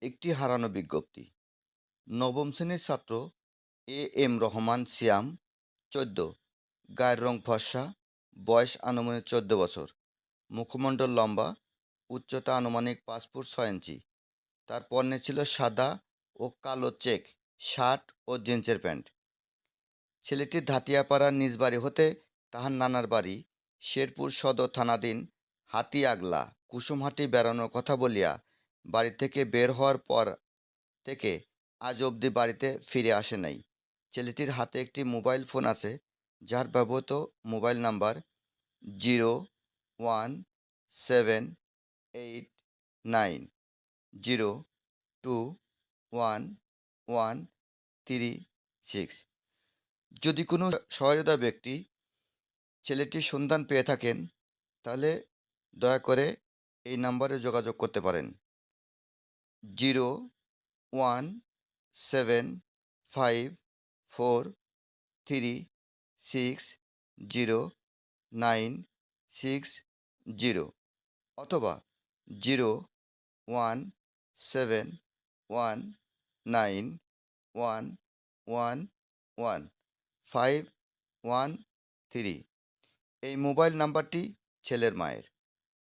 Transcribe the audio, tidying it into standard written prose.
একটি হারানো বিজ্ঞপ্তি। নবম শ্রেণীর ছাত্র এম রহমান সিয়াম, ১৪, গায়ের রং ফর্সা, বয়স আনুমানিক ১৪ বছর, মুখমণ্ডল লম্বা, উচ্চতা আনুমানিক 5 ফুট 6 ইঞ্চি। তার পরনে ছিল সাদা ও কালো চেক শার্ট ও জিন্সের প্যান্ট। ছেলেটি ধাতিয়াপাড়ার নিজ বাড়ি হতে তাহার নানার বাড়ি শেরপুর সদর থানাধীন হাতিয়াগলা কুসুমহাটি বেড়ানোর কথা বলিয়া বাড়ি থেকে বের হওয়ার পর থেকে আজ অবধি বাড়িতে ফিরে আসে নাই। ছেলেটির হাতে একটি মোবাইল ফোন আছে, যার ব্যবহৃত মোবাইল নাম্বার 017890211336। যদি কোনো সহৃদয় ব্যক্তি ছেলেটির সন্ধান পেয়ে থাকেন, তাহলে দয়া করে এই নাম্বারে যোগাযোগ করতে পারেন। 017543609660 অথবা 017191111513। এই মোবাইল নাম্বারটি ছেলের মায়ের।